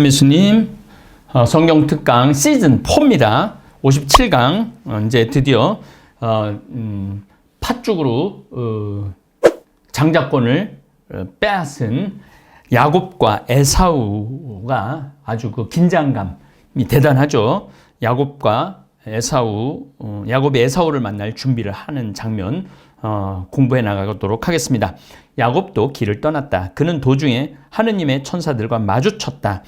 삼미수님 성경 특강 시즌 4입니다. 57강 이제 드디어 팥죽으로 장자권을 빼앗은 야곱과 에사우가 아주 그 긴장감이 대단하죠. 야곱과 에사우, 야곱이 에사우를 만날 준비를 하는 장면 공부해 나가도록 하겠습니다. 야곱도 길을 떠났다. 그는 도중에 하느님의 천사들과 마주쳤다.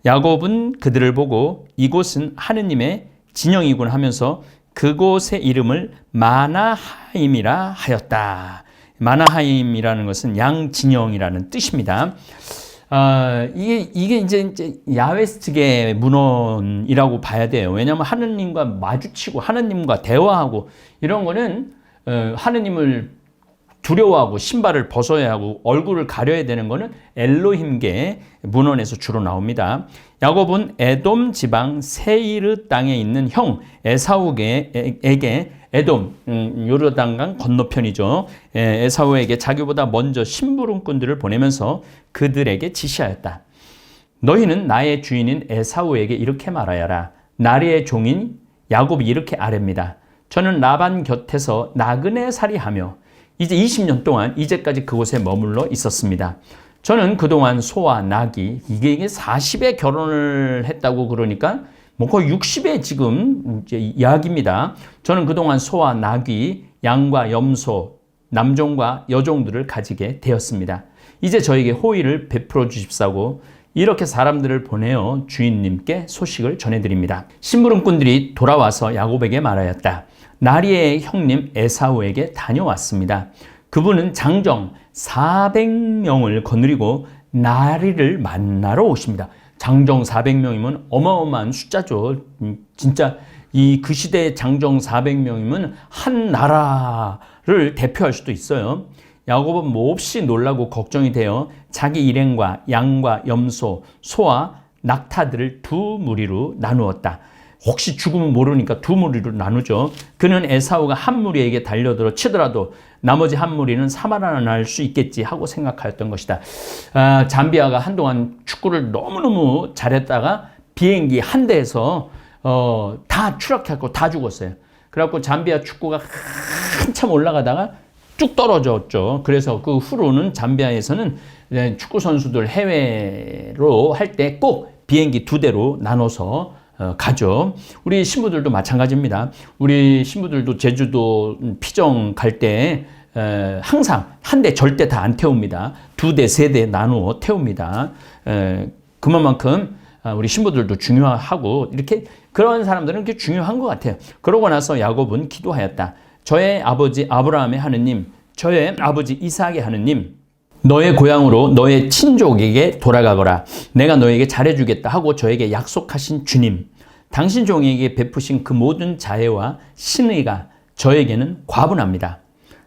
야곱은 그들을 보고 이곳은 하느님의 진영이군 하면서 그곳의 이름을 마나하임이라 하였다. 마나하임이라는 것은 양진영이라는 뜻입니다. 이게 이제 야훼스트계 문헌이라고 봐야 돼요. 왜냐하면 하느님과 마주치고 하느님과 대화하고 이런 거는 하느님을 두려워하고 신발을 벗어야 하고 얼굴을 가려야 되는 거는 엘로힘계 문헌에서 주로 나옵니다. 야곱은 에돔 지방 세이르 땅에 있는 형 에사우에게 에돔 요르단강 건너편이죠. 에사우에게 자기보다 먼저 심부름꾼들을 보내면서 그들에게 지시하였다. 너희는 나의 주인인 에사우에게 이렇게 말하여라. 나의 종인 야곱이 이렇게 아뢰입니다. 저는 라반 곁에서 나그네 살이하며 이제 20년 동안 이제까지 그곳에 머물러 있었습니다. 저는 그동안 소와 낙이 이게 40에 결혼을 했다고 그러니까 뭐 거의 60에 지금 이제 이야기입니다. 저는 그동안 소와 낙이 양과 염소, 남종과 여종들을 가지게 되었습니다. 이제 저에게 호의를 베풀어 주십사고 이렇게 사람들을 보내어 주인님께 소식을 전해드립니다. 심부름꾼들이 돌아와서 야곱에게 말하였다. 나리의 형님 에사우에게 다녀왔습니다. 그분은 장정 400명을 거느리고 나리를 만나러 오십니다. 장정 400명이면 어마어마한 숫자죠. 진짜 그 시대의 장정 400명이면 한 나라를 대표할 수도 있어요. 야곱은 몹시 놀라고 걱정이 되어 자기 일행과 양과 염소, 소와 낙타들을 두 무리로 나누었다. 혹시 죽으면 모르니까 두 무리로 나누죠. 그는 에사우가 한 무리에게 달려들어 치더라도 나머지 한 무리는 살아날 수 있겠지 하고 생각하였던 것이다. 잠비아가 한동안 축구를 너무너무 잘했다가 비행기 한 대에서 다 추락했고 다 죽었어요. 그래갖고 잠비아 축구가 한참 올라가다가 쭉 떨어졌죠. 그래서 그 후로는 잠비아에서는 축구 선수들 해외로 할 때 꼭 비행기 두 대로 나눠서 가죠. 우리 신부들도 마찬가지입니다. 우리 신부들도 제주도 피정 갈 때 항상 한 대 절대 다 안 태웁니다. 두 대, 세 대 나누어 태웁니다. 그만큼 우리 신부들도 중요하고 이렇게 그런 사람들은 이렇게 중요한 것 같아요. 그러고 나서 야곱은 기도하였다. 저의 아버지 아브라함의 하느님, 저의 아버지 이삭의 하느님, 너의 고향으로 너의 친족에게 돌아가거라. 내가 너에게 잘해주겠다 하고 저에게 약속하신 주님, 당신 종에게 베푸신 그 모든 자애와 신의가 저에게는 과분합니다.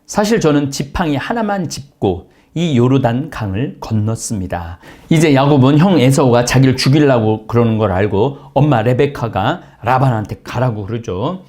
사실 저는 지팡이 하나만 짚고 이 요르단 강을 건넜습니다. 이제 야곱은 형 에사우가 자기를 죽이려고 그러는 걸 알고 엄마 레베카가 라반한테 가라고 그러죠.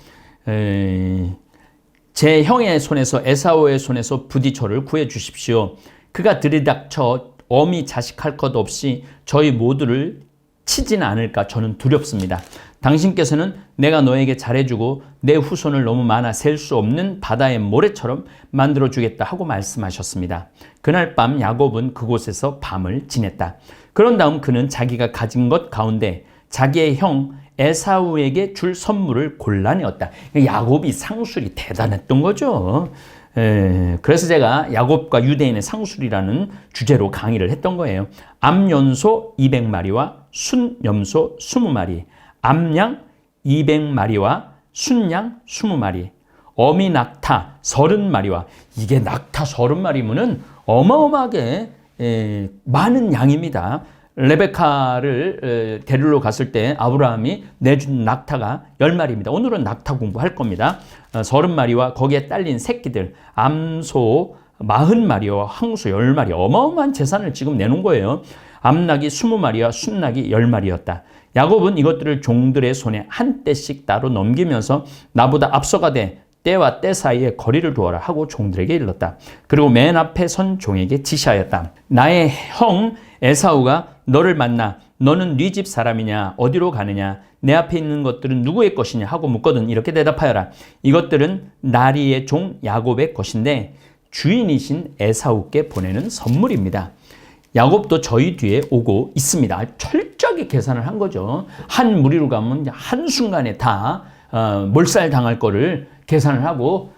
제 형의 손에서 에사우의 손에서 부디 저를 구해 주십시오. 그가 들이닥쳐 어미 자식할 것 없이 저희 모두를 치지는 않을까 저는 두렵습니다. 당신께서는 내가 너에게 잘해주고 내 후손을 너무 많아 셀 수 없는 바다의 모래처럼 만들어주겠다 하고 말씀하셨습니다. 그날 밤 야곱은 그곳에서 밤을 지냈다. 그런 다음 그는 자기가 가진 것 가운데 자기의 형 에사우에게 줄 선물을 골라내었다. 야곱이 상술이 대단했던 거죠. 그래서 제가 야곱과 유대인의 상술이라는 주제로 강의를 했던 거예요. 암연소 200마리와 순염소 20마리, 암양 200마리와 순양 20마리, 어미 낙타 30마리와 이게 낙타 30마리면은 어마어마하게 많은 양입니다. 레베카를 데리러 갔을 때 아브라함이 내준 낙타가 10마리입니다. 오늘은 낙타 공부할 겁니다. 30마리와 거기에 딸린 새끼들, 암소 40마리와 항소 10마리, 어마어마한 재산을 지금 내놓은 거예요. 암낙이 20마리와 순낙이 10마리였다. 야곱은 이것들을 종들의 손에 한 떼씩 따로 넘기면서 나보다 앞서가되 때와 때 사이에 거리를 두어라 하고 종들에게 일렀다. 그리고 맨 앞에 선 종에게 지시하였다. 나의 형 에사우가 너를 만나 너는 네 집 사람이냐? 어디로 가느냐? 내 앞에 있는 것들은 누구의 것이냐? 하고 묻거든. 이렇게 대답하여라. 이것들은 나리의 종 야곱의 것인데 주인이신 에사우께 보내는 선물입니다. 야곱도 저희 뒤에 오고 있습니다. 철저하게 계산을 한 거죠. 한 무리로 가면 한순간에 다 몰살당할 거를 계산을 하고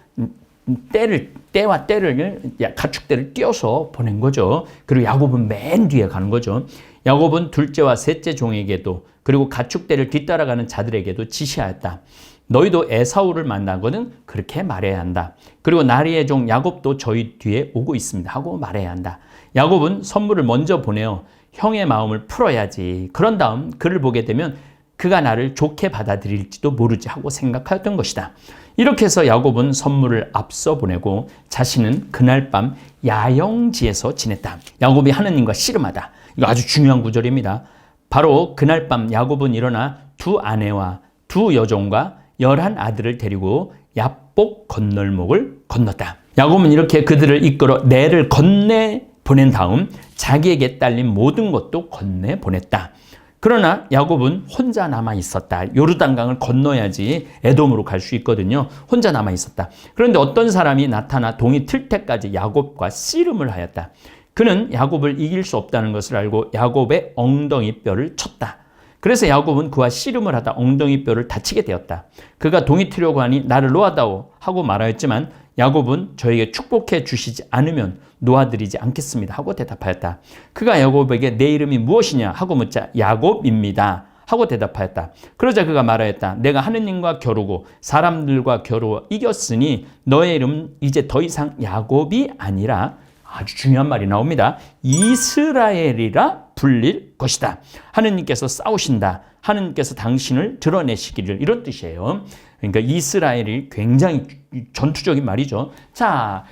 때와 때를 가축대를 띄어서 보낸 거죠. 그리고 야곱은 맨 뒤에 가는 거죠. 야곱은 둘째와 셋째 종에게도 그리고 가축대를 뒤따라가는 자들에게도 지시하였다. 너희도 에사우를 만나거든 그렇게 말해야 한다. 그리고 나리의 종 야곱도 저희 뒤에 오고 있습니다 하고 말해야 한다. 야곱은 선물을 먼저 보내어 형의 마음을 풀어야지. 그런 다음 그를 보게 되면 그가 나를 좋게 받아들일지도 모르지 하고 생각하였던 것이다. 이렇게 해서 야곱은 선물을 앞서 보내고 자신은 그날 밤 야영지에서 지냈다. 야곱이 하느님과 씨름하다. 이거 아주 중요한 구절입니다. 바로 그날 밤 야곱은 일어나 두 아내와 두 여종과 11 아들을 데리고 야복 건널목을 건넜다. 야곱은 이렇게 그들을 이끌어 내를 건네 보낸 다음 자기에게 딸린 모든 것도 건네 보냈다. 그러나 야곱은 혼자 남아 있었다. 요르단강을 건너야지 에돔으로 갈 수 있거든요. 혼자 남아 있었다. 그런데 어떤 사람이 나타나 동이 틀 때까지 야곱과 씨름을 하였다. 그는 야곱을 이길 수 없다는 것을 알고 야곱의 엉덩이 뼈를 쳤다. 그래서 야곱은 그와 씨름을 하다 엉덩이 뼈를 다치게 되었다. 그가 동이 트려고 하니 나를 놓아다오 하고 말하였지만 야곱은 저에게 축복해 주시지 않으면 놓아드리지 않겠습니다 하고 대답하였다. 그가 야곱에게 내 이름이 무엇이냐 하고 묻자 야곱입니다 하고 대답하였다. 그러자 그가 말하였다. 내가 하느님과 겨루고 사람들과 겨루어 이겼으니 너의 이름은 이제 더 이상 야곱이 아니라 아주 중요한 말이 나옵니다. 이스라엘이라 불릴 것이다. 하느님께서 싸우신다. 하느님께서 당신을 드러내시기를 이런 뜻이에요. 그러니까 이스라엘이 굉장히 전투적인 말이죠. 자,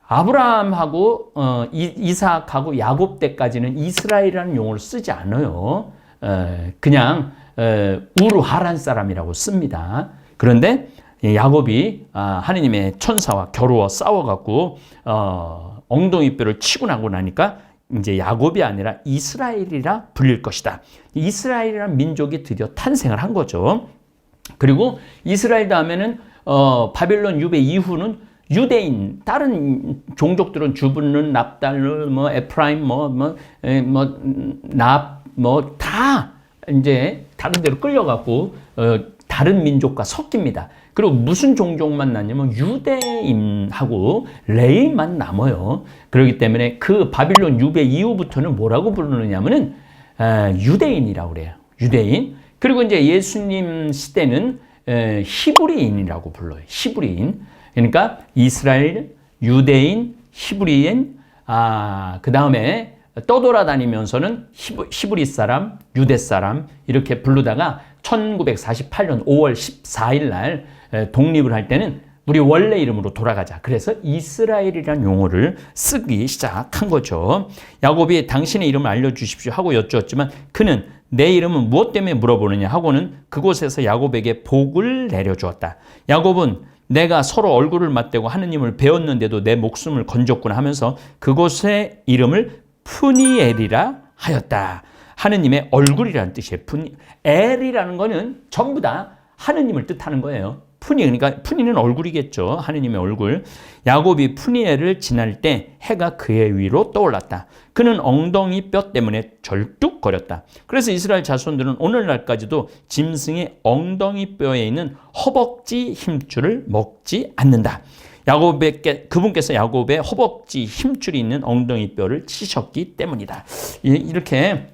아브라함하고 이삭하고 야곱 때까지는 이스라엘이라는 용어를 쓰지 않아요. 그냥 우르 하란 사람이라고 씁니다. 그런데 야곱이 하느님의 천사와 겨루어 싸워갖고 엉덩이뼈를 치고 나고 나니까 이제 야곱이 아니라 이스라엘이라 불릴 것이다. 이스라엘이라는 민족이 드디어 탄생을 한 거죠. 그리고 이스라엘 다음에는 바벨론 유배 이후는 유대인, 다른 종족들은 주분론, 납달루, 에프라임, 다 이제 다른 데로 끌려가고 다른 민족과 섞입니다. 그리고 무슨 종족만 남냐면 유대인하고 레위만 남아요. 그렇기 때문에 그 바빌론 유배 이후부터는 뭐라고 부르느냐면은 유대인이라고 그래요. 유대인. 그리고 이제 예수님 시대는 히브리인이라고 불러요. 히브리인. 그러니까 이스라엘, 유대인, 히브리인, 그 다음에 떠돌아다니면서는 히브리 사람, 유대 사람 이렇게 부르다가 1948년 5월 14일 날 독립을 할 때는 우리 원래 이름으로 돌아가자. 그래서 이스라엘이라는 용어를 쓰기 시작한 거죠. 야곱이 당신의 이름을 알려주십시오 하고 여쭈었지만 그는 내 이름은 무엇 때문에 물어보느냐 하고는 그곳에서 야곱에게 복을 내려주었다. 야곱은 내가 서로 얼굴을 맞대고 하느님을 배웠는데도 내 목숨을 건졌구나 하면서 그곳의 이름을 푸니엘이라 하였다. 하느님의 얼굴이라는 뜻이에요. 엘이라는 거는 전부 다 하느님을 뜻하는 거예요. 그러니까 푸니는 얼굴이겠죠. 하느님의 얼굴. 야곱이 푸니엘을 지날 때 해가 그의 위로 떠올랐다. 그는 엉덩이 뼈 때문에 절뚝거렸다. 그래서 이스라엘 자손들은 오늘날까지도 짐승의 엉덩이 뼈에 있는 허벅지 힘줄을 먹지 않는다. 그분께서 야곱의 허벅지 힘줄이 있는 엉덩이 뼈를 치셨기 때문이다. 이렇게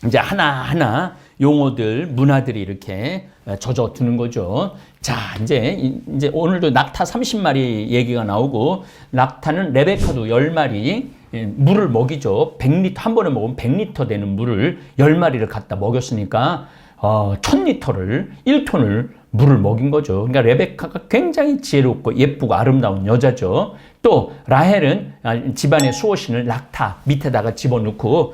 이제 하나하나 용어들, 문화들이 이렇게 젖어드는 거죠. 자, 이제 오늘도 낙타 30마리 얘기가 나오고, 낙타는 레베카도 10마리 물을 먹이죠. 100리터, 한 번에 먹으면 100리터 되는 물을 10마리를 갖다 먹였으니까, 1000리터를, 1톤을 물을 먹인 거죠. 그러니까 레베카가 굉장히 지혜롭고 예쁘고 아름다운 여자죠. 또 라헬은 집안의 수호신을 낙타 밑에다가 집어넣고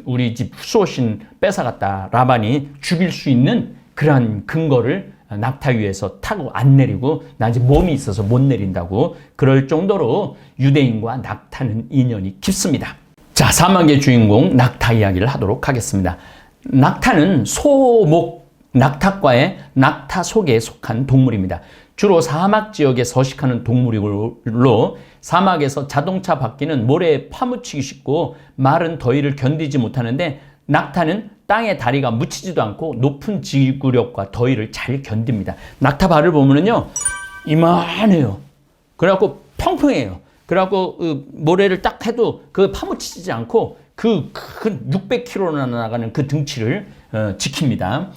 우리 집 수호신 뺏어갔다 라반이 죽일 수 있는 그러한 근거를 낙타 위에서 타고 안 내리고 나 아직 몸이 있어서 못 내린다고 그럴 정도로 유대인과 낙타는 인연이 깊습니다. 자, 사막의 주인공 낙타 이야기를 하도록 하겠습니다. 낙타는 소목 낙타과의 낙타 속에 속한 동물입니다. 주로 사막 지역에 서식하는 동물이로 사막에서 자동차 바퀴는 모래에 파묻히기 쉽고 마른 더위를 견디지 못하는데 낙타는 땅에 다리가 묻히지도 않고 높은 지구력과 더위를 잘 견딥니다. 낙타 발을 보면은요, 이만해요. 그래갖고 평평해요. 그래갖고 모래를 딱 해도 그 파묻히지 않고 그 큰 600kg나 나가는 그 등치를 지킵니다.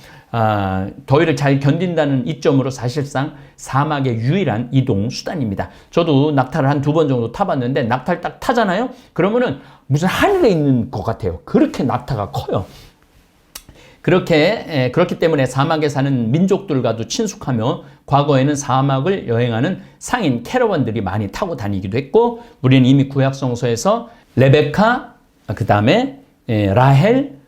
더위를 잘 견딘다는 이점으로 사실상 사막의 유일한 이동 수단입니다. 저도 낙타를 한 2번 정도 타봤는데 낙타를 딱 타잖아요. 그러면은 무슨 하늘에 있는 것 같아요. 그렇게 낙타가 커요. 그렇기 때문에 사막에 사는 민족들과도 친숙하며 과거에는 사막을 여행하는 상인 캐러반들이 많이 타고 다니기도 했고, 우리는 이미 구약성서에서 레베카, 그 다음에 라헬,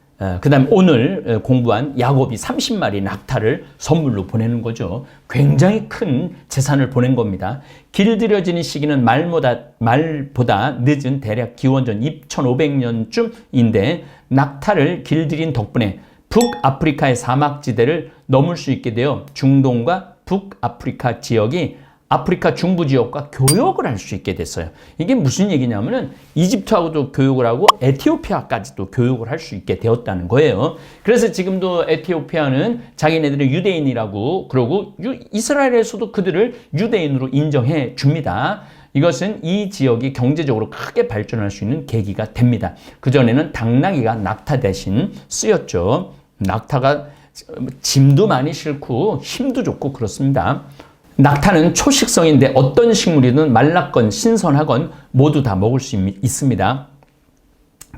그 다음에 오늘 공부한 야곱이 30마리 낙타를 선물로 보내는 거죠. 굉장히 큰 재산을 보낸 겁니다. 길들여지는 시기는 말보다 늦은 대략 기원전 2500년쯤인데 낙타를 길들인 덕분에 북아프리카의 사막지대를 넘을 수 있게 되어 중동과 북아프리카 지역이 아프리카 중부 지역과 교역을 할 수 있게 됐어요. 이게 무슨 얘기냐면은 이집트하고도 교역을 하고 에티오피아까지도 교역을 할 수 있게 되었다는 거예요. 그래서 지금도 에티오피아는 자기네들이 유대인이라고 그러고 이스라엘에서도 그들을 유대인으로 인정해 줍니다. 이것은 이 지역이 경제적으로 크게 발전할 수 있는 계기가 됩니다. 그전에는 당나귀가 낙타 대신 쓰였죠. 낙타가 짐도 많이 싣고 힘도 좋고 그렇습니다. 낙타는 초식성인데 어떤 식물이든 말랐건 신선하건 모두 다 먹을 수 있습니다.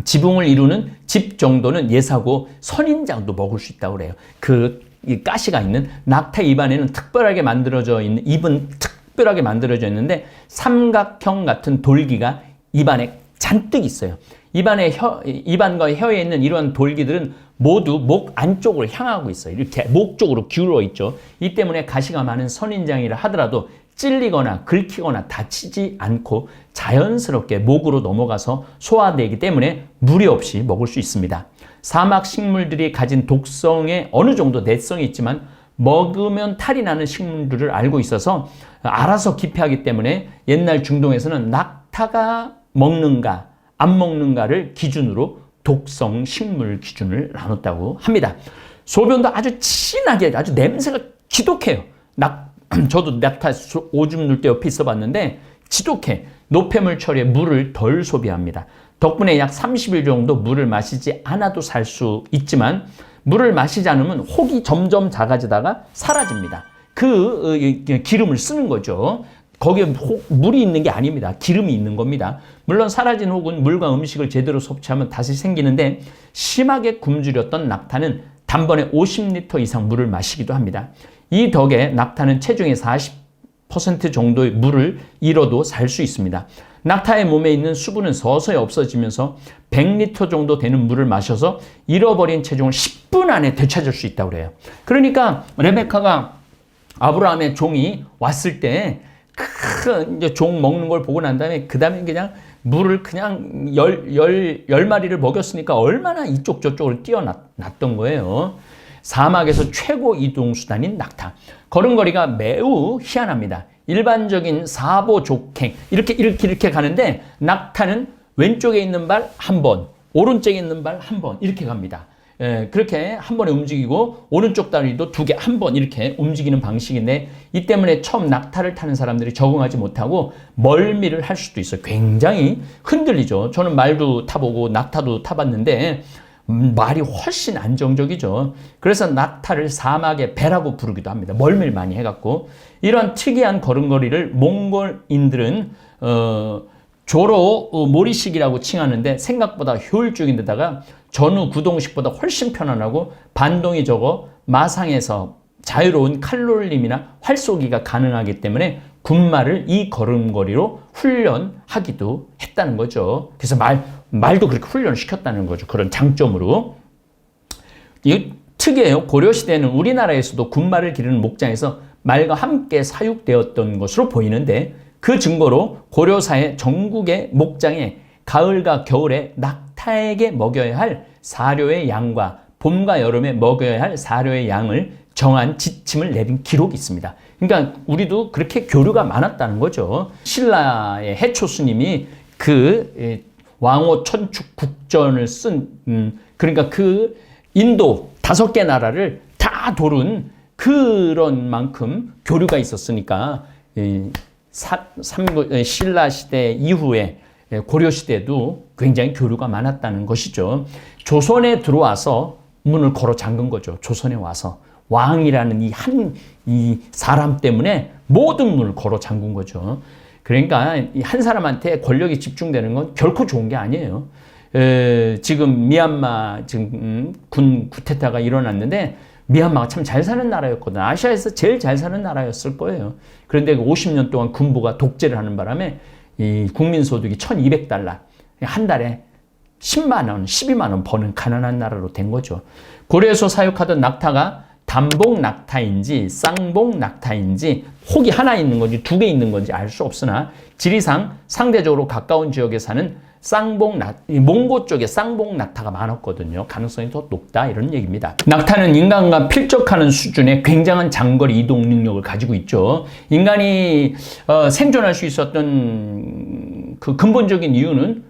지붕을 이루는 집 정도는 예사고 선인장도 먹을 수 있다고 그래요. 이 가시가 있는 낙타 입안에는 특별하게 만들어져 있는 있는데 삼각형 같은 돌기가 입안에 잔뜩 있어요. 입안과 혀에 있는 이러한 돌기들은 모두 목 안쪽으로 향하고 있어요. 이렇게 목 쪽으로 기울어 있죠. 이 때문에 가시가 많은 선인장이라 하더라도 찔리거나 긁히거나 다치지 않고 자연스럽게 목으로 넘어가서 소화되기 때문에 무리 없이 먹을 수 있습니다. 사막 식물들이 가진 독성에 어느 정도 내성이 있지만 먹으면 탈이 나는 식물들을 알고 있어서 알아서 기피하기 때문에 옛날 중동에서는 낙타가 먹는가 안 먹는가를 기준으로 독성 식물 기준을 나눴다고 합니다. 소변도 아주 진하게 아주 냄새가 지독해요. 저도 낙타 오줌 눌 때 옆에 있어 봤는데 지독해. 노폐물 처리에 물을 덜 소비합니다. 덕분에 약 30일 정도 물을 마시지 않아도 살 수 있지만 물을 마시지 않으면 혹이 점점 작아지다가 사라집니다. 기름을 쓰는 거죠. 거기에 물이 있는 게 아닙니다. 기름이 있는 겁니다. 물론 사라진 혹은 물과 음식을 제대로 섭취하면 다시 생기는데 심하게 굶주렸던 낙타는 단번에 50리터 이상 물을 마시기도 합니다. 이 덕에 낙타는 체중의 40% 정도의 물을 잃어도 살 수 있습니다. 낙타의 몸에 있는 수분은 서서히 없어지면서 100리터 정도 되는 물을 마셔서 잃어버린 체중을 10분 안에 되찾을 수 있다고 그래요. 그러니까 레베카가 아브라함의 종이 왔을 때 큰 종 먹는 걸 보고 난 다음에 그 다음에 그냥 물을 그냥 열 마리를 먹였으니까 얼마나 이쪽 저쪽을 뛰어났던 거예요. 사막에서 최고 이동 수단인 낙타. 걸음걸이가 매우 희한합니다. 일반적인 사보족행 이렇게 가는데 낙타는 왼쪽에 있는 발 한 번, 오른쪽에 있는 발 한 번 이렇게 갑니다. 그렇게 한 번에 움직이고 오른쪽 다리도 2개 한 번 이렇게 움직이는 방식인데 이 때문에 처음 낙타를 타는 사람들이 적응하지 못하고 멀미를 할 수도 있어요. 굉장히 흔들리죠. 저는 말도 타보고 낙타도 타봤는데 말이 훨씬 안정적이죠. 그래서 낙타를 사막의 배라고 부르기도 합니다. 멀미를 많이 해갖고 이런 특이한 걸음걸이를 몽골인들은 조로 모리식이라고 칭하는데 생각보다 효율적인 데다가 전후 구동식보다 훨씬 편안하고 반동이 적어 마상에서 자유로운 칼로림이나 활쏘기가 가능하기 때문에 군말을 이 걸음걸이로 훈련하기도 했다는 거죠. 그래서 말도 그렇게 훈련을 시켰다는 거죠. 그런 장점으로. 이게 특이해요. 고려시대에는 우리나라에서도 군말을 기르는 목장에서 말과 함께 사육되었던 것으로 보이는데 그 증거로 고려사의 전국의 목장에 가을과 겨울에 낙타에게 먹여야 할 사료의 양과 봄과 여름에 먹여야 할 사료의 양을 정한 지침을 내린 기록이 있습니다. 그러니까 우리도 그렇게 교류가 많았다는 거죠. 신라의 해초스님이 그 왕호 천축 국전을 쓴 그러니까 그 인도 5개 나라를 다 도른 그런 만큼 교류가 있었으니까 신라 시대 이후에 고려 시대도 굉장히 교류가 많았다는 것이죠. 조선에 들어와서 문을 걸어 잠근 거죠. 조선에 와서 왕이라는 이 사람 때문에 모든 문을 걸어 잠근 거죠. 그러니까 한 사람한테 권력이 집중되는 건 결코 좋은 게 아니에요. 지금 미얀마 군 쿠데타가 일어났는데 미얀마가 참 잘 사는 나라였거든. 아시아에서 제일 잘 사는 나라였을 거예요. 그런데 50년 동안 군부가 독재를 하는 바람에 이 국민소득이 1200달러, 한 달에 10만 원, 12만 원 버는 가난한 나라로 된 거죠. 고려에서 사육하던 낙타가 단복 낙타인지 쌍복 낙타인지 혹이 하나 있는 건지 2개 있는 건지 알 수 없으나 지리상 상대적으로 가까운 지역에 사는 몽고 쪽에 쌍복 낙타가 많았거든요. 가능성이 더 높다 이런 얘기입니다. 낙타는 인간과 필적하는 수준의 굉장한 장거리 이동 능력을 가지고 있죠. 인간이 생존할 수 있었던 그 근본적인 이유는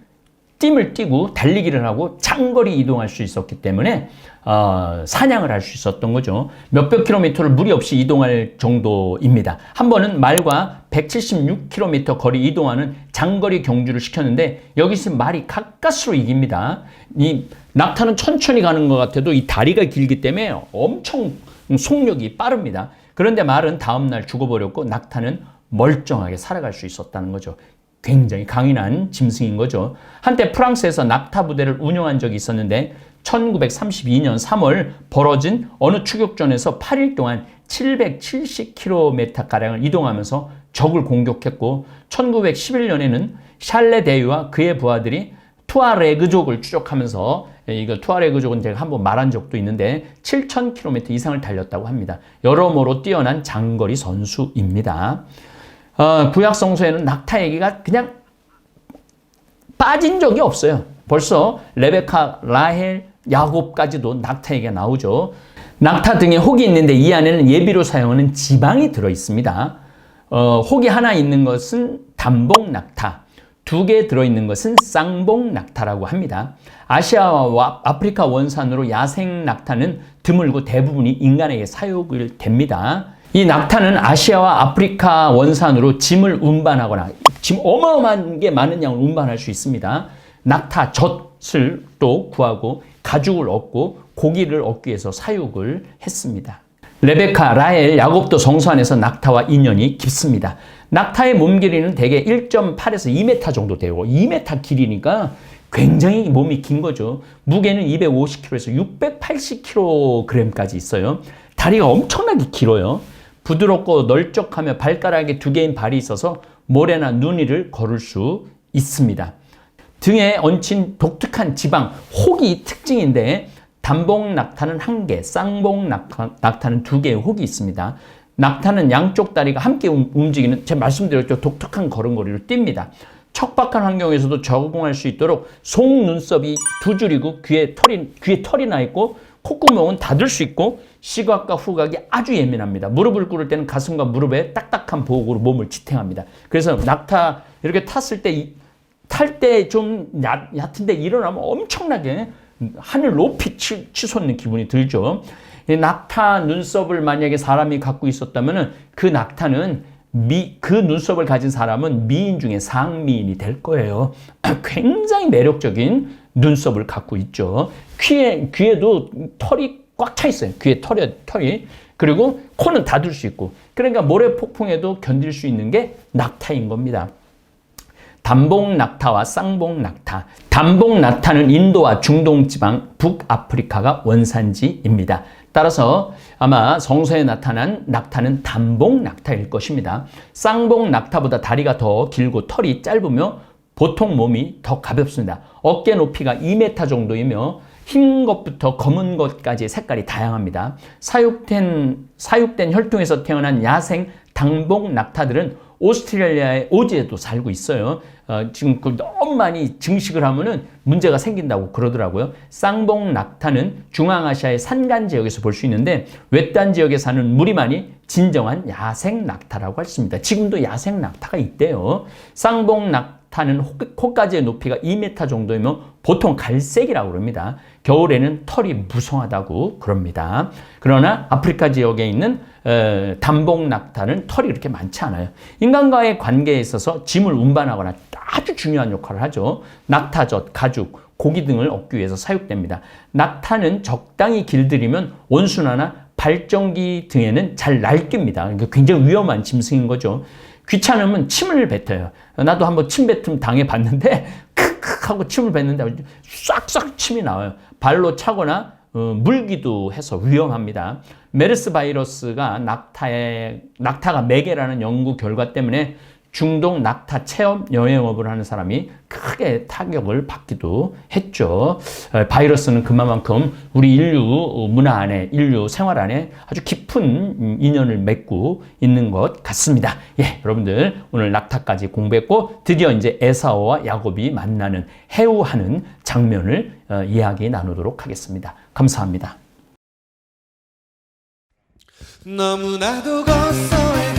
띠을 띠고 달리기를 하고 장거리 이동할 수 있었기 때문에 사냥을 할 수 있었던 거죠. 몇백 킬로미터를 무리 없이 이동할 정도입니다. 한 번은 말과 176km 거리 이동하는 장거리 경주를 시켰는데 여기서 말이 가까스로 이깁니다. 이 낙타는 천천히 가는 것 같아도 이 다리가 길기 때문에 엄청 속력이 빠릅니다. 그런데 말은 다음날 죽어버렸고 낙타는 멀쩡하게 살아갈 수 있었다는 거죠. 굉장히 강인한 짐승인 거죠. 한때 프랑스에서 낙타 부대를 운영한 적이 있었는데 1932년 3월 벌어진 어느 추격전에서 8일 동안 770km가량을 이동하면서 적을 공격했고 1911년에는 샬레 대유와 그의 부하들이 투아레그족을 추적하면서 이거 투아레그족은 제가 한번 말한 적도 있는데 7,000km 이상을 달렸다고 합니다. 여러모로 뛰어난 장거리 선수입니다. 구약 성서에는 낙타 얘기가 그냥 빠진 적이 없어요. 벌써 레베카, 라헬, 야곱까지도 낙타 얘기가 나오죠. 낙타 등에 혹이 있는데 이 안에는 예비로 사용하는 지방이 들어있습니다. 혹이 하나 있는 것은 단복 낙타, 2개 들어있는 것은 쌍복 낙타라고 합니다. 아시아와 아프리카 원산으로 야생 낙타는 드물고 대부분이 인간에게 사육을 됩니다. 이 낙타는 아시아와 아프리카 원산으로 짐을 운반하거나 짐 어마어마한 게 많은 양을 운반할 수 있습니다. 낙타 젖을 또 구하고 가죽을 얻고 고기를 얻기 위해서 사육을 했습니다. 레베카, 라헬, 야곱도 성서 안에서 낙타와 인연이 깊습니다. 낙타의 몸 길이는 대개 1.8에서 2m 정도 되고 2m 길이니까 굉장히 몸이 긴 거죠. 무게는 250kg에서 680kg까지 있어요. 다리가 엄청나게 길어요. 부드럽고 널쩍하며 발가락에 2개인 발이 있어서 모래나 눈 위를 걸을 수 있습니다. 등에 얹힌 독특한 지방, 혹이 특징인데 단복 낙타는 1개, 쌍복 낙타는 2개의 혹이 있습니다. 낙타는 양쪽 다리가 함께 움직이는, 제가 말씀드렸죠, 독특한 걸음걸이로 뜁니다. 척박한 환경에서도 적응할 수 있도록 속눈썹이 2줄이고 귀에 털이 나 있고 콧구멍은 닫을 수 있고 시각과 후각이 아주 예민합니다. 무릎을 꿇을 때는 가슴과 무릎에 딱딱한 보호구로 몸을 지탱합니다. 그래서 낙타 이렇게 탔을 때 탈 때 좀 얕은데 일어나면 엄청나게 하늘 높이 치솟는 기분이 들죠. 낙타 눈썹을 만약에 사람이 갖고 있었다면 그 낙타는 그 눈썹을 가진 사람은 미인 중에 상미인이 될 거예요. 굉장히 매력적인 눈썹을 갖고 있죠. 귀에도 털이 꽉 차 있어요. 귀에 털이. 그리고 코는 닫을 수 있고. 그러니까 모래 폭풍에도 견딜 수 있는 게 낙타인 겁니다. 단복 낙타와 쌍복 낙타. 단복 낙타는 인도와 중동 지방, 북아프리카가 원산지입니다. 따라서 아마 성서에 나타난 낙타는 단복 낙타일 것입니다. 쌍복 낙타보다 다리가 더 길고 털이 짧으며 보통 몸이 더 가볍습니다. 어깨 높이가 2m 정도이며 흰 것부터 검은 것까지의 색깔이 다양합니다. 사육된 혈통에서 태어난 야생 단복 낙타들은 오스트레일리아의 오지에도 살고 있어요. 지금 너무 많이 증식을 하면은 문제가 생긴다고 그러더라고요. 쌍봉 낙타는 중앙아시아의 산간 지역에서 볼 수 있는데 외딴 지역에 사는 무리만이 진정한 야생 낙타라고 할 수 있습니다. 지금도 야생 낙타가 있대요. 쌍봉 낙타는 코까지의 높이가 2m 정도이면 보통 갈색이라고 그럽니다. 겨울에는 털이 무성하다고 그럽니다. 그러나 아프리카 지역에 있는 단봉 낙타는 털이 그렇게 많지 않아요. 인간과의 관계에 있어서 짐을 운반하거나 아주 중요한 역할을 하죠. 낙타젓, 가죽, 고기 등을 얻기 위해서 사육됩니다. 낙타는 적당히 길들이면 온순화나 발전기 등에는 잘 날깁니다. 그러니까 굉장히 위험한 짐승인 거죠. 귀찮으면 침을 뱉어요. 나도 한번 침뱉음 당해봤는데 크크 하고 침을 뱉는데 싹싹 침이 나와요. 발로 차거나 물기도 해서 위험합니다. 메르스 바이러스가 낙타가 매개라는 연구 결과 때문에 중동 낙타 체험 여행업을 하는 사람이 크게 타격을 받기도 했죠. 바이러스는 그만큼 우리 인류 문화 안에, 인류 생활 안에 아주 깊은 인연을 맺고 있는 것 같습니다. 예, 여러분들 오늘 낙타까지 공부했고 드디어 이제 에사오와 야곱이 만나는 해우하는 장면을 이야기 나누도록 하겠습니다. 감사합니다. 너무나도 고소해